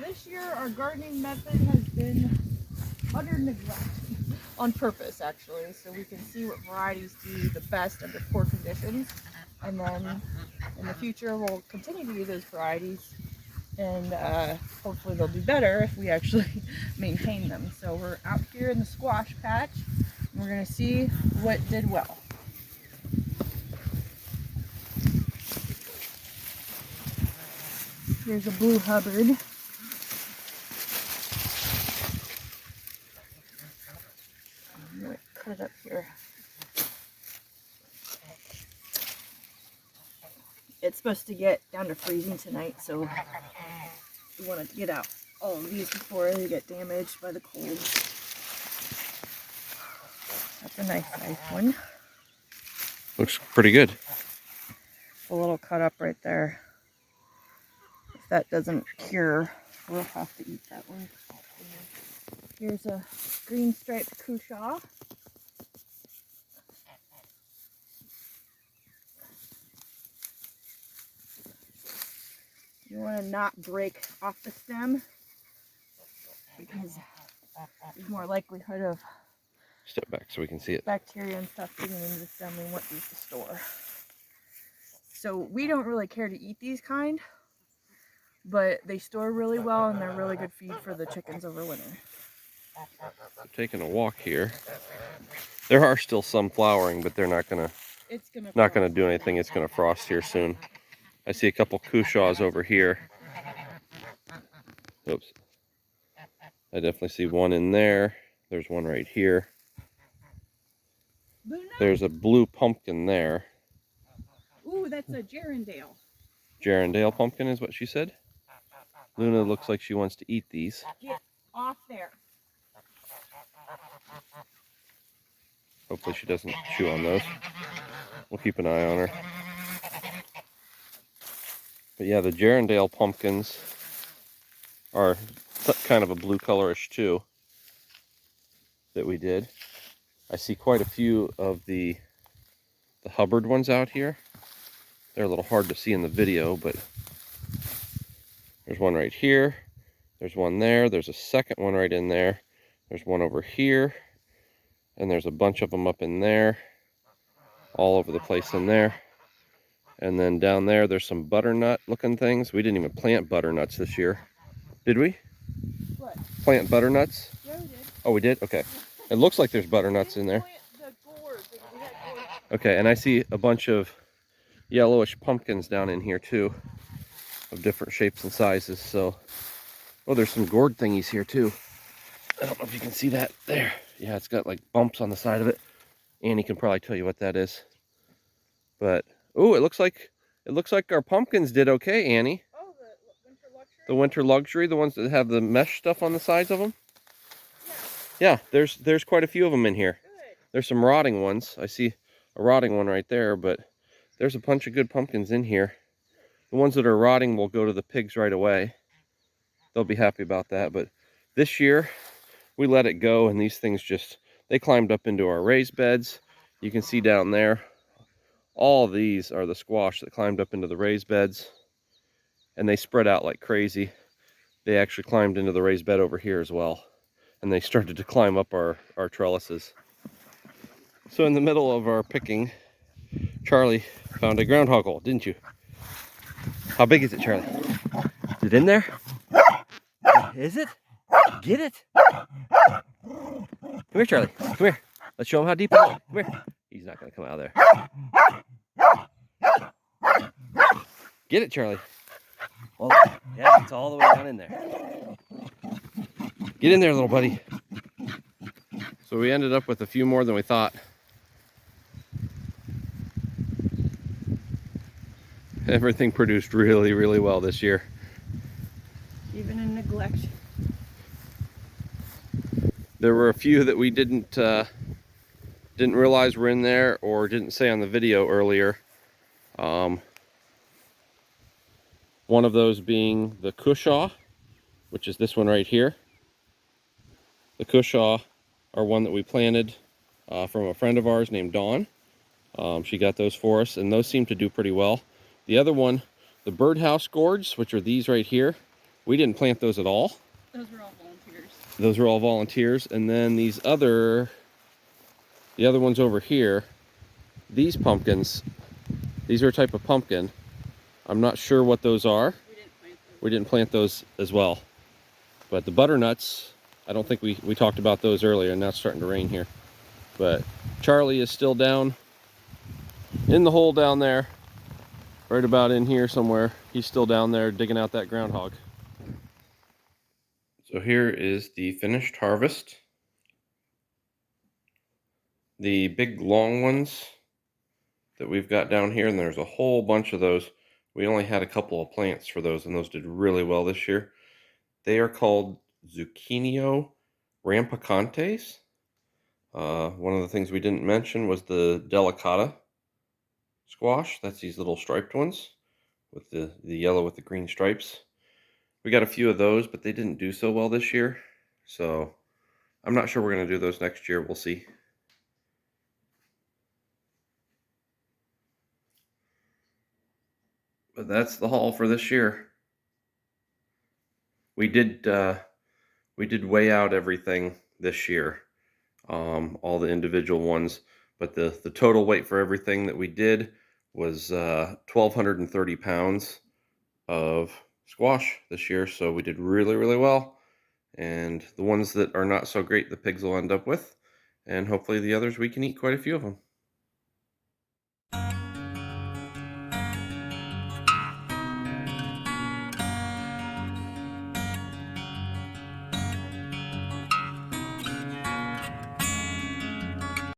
this year our gardening method has been utter neglect on purpose, actually, so we can see what varieties do the best under poor conditions, and then in the future we'll continue to do those varieties, and hopefully they'll do better if we actually maintain them. So we're out here in the squash patch, and we're going to see what did well. Here's a blue Hubbard. Cut it up here. It's supposed to get down to freezing tonight, so we want to get out all of these before they get damaged by the cold. That's a nice one. Looks pretty good. A little cut up right there. If that doesn't cure, we'll have to eat that one. Here's a green striped cushaw. You want to not break off the stem because there's more likelihood of Step back so we can see it. Bacteria and stuff getting into the stem. We want these to store. So we don't really care to eat these kind, but they store really well and they're really good feed for the chickens over winter. I'm taking a walk here. There are still some flowering, but they're not gonna do anything. It's gonna frost here soon. I see a couple cushaws over here. Oops. I definitely see one in there. There's one right here. There's a blue pumpkin there. Ooh, that's a Gerundale. Gerundale pumpkin is what she said. Luna looks like she wants to eat these. Get off there. Hopefully she doesn't chew on those. We'll keep an eye on her. But yeah, the Gerundale pumpkins are kind of a blue colorish too that we did. I see quite a few of the Hubbard ones out here. They're a little hard to see in the video, but there's one right here. There's one there. There's a second one right in there. There's one over here. And there's a bunch of them up in there. All over the place in there. And then down there, there's some butternut looking things. We didn't even plant butternuts this year. Did we? What? Plant butternuts? Yeah, we did. Oh, we did? Okay. It looks like there's butternuts in there. Okay, and I see a bunch of yellowish pumpkins down in here too, of different shapes and sizes. So, oh, there's some gourd thingies here too. I don't know if you can see that there. Yeah, it's got like bumps on the side of it. Annie can probably tell you what that is. But oh, it looks like our pumpkins did okay, Annie. Oh, the winter luxury. The winter luxury, the ones that have the mesh stuff on the sides of them. Yeah, there's quite a few of them in here. Good. There's some rotting ones. I see a rotting one right there, but there's a bunch of good pumpkins in here. The ones that are rotting will go to the pigs right away. They'll be happy about that. But this year, we let it go, and these things they climbed up into our raised beds. You can see down there, all of these are the squash that climbed up into the raised beds, and they spread out like crazy. They actually climbed into the raised bed over here as well, and they started to climb up our trellises. So in the middle of our picking, Charlie found a groundhog hole, didn't you? How big is it, Charlie? Is it in there? Is it? Get it? Come here, Charlie. Come here. Let's show him how deep it is. Come here. He's not going to come out of there. Get it, Charlie. Well, yeah, it's all the way down in there. Get in there, little buddy. So we ended up with a few more than we thought. Everything produced really, really well this year. Even in neglect. There were a few that we didn't realize were in there or didn't say on the video earlier. One of those being the cushaw, which is this one right here. The cushaw are one that we planted from a friend of ours named Dawn. She got those for us, and those seem to do pretty well. The other one, the birdhouse gourds, which are these right here, We didn't plant those at all. Those were all volunteers. Those were all volunteers. And then the other ones over here, these pumpkins, these are a type of pumpkin. I'm not sure what those are. We didn't plant those as well. But the butternuts, I don't think we talked about those earlier, and now it's starting to rain here. But Charlie is still down in the hole down there, right about in here somewhere. He's still down there digging out that groundhog. So here is the finished harvest. The big long ones that we've got down here, and there's a whole bunch of those. We only had a couple of plants for those, and those did really well this year. They are called Zucchini rampicantes. One of the things we didn't mention was the delicata squash. That's these little striped ones with the yellow with the green stripes. We got a few of those, but they didn't do so well this year. So I'm not sure we're going to do those next year. We'll see. But that's the haul for this year. We did weigh out everything this year, all the individual ones, but the total weight for everything that we did was 1,230 pounds of squash this year. So we did really, really well. And the ones that are not so great, the pigs will end up with, and hopefully the others we can eat quite a few of them.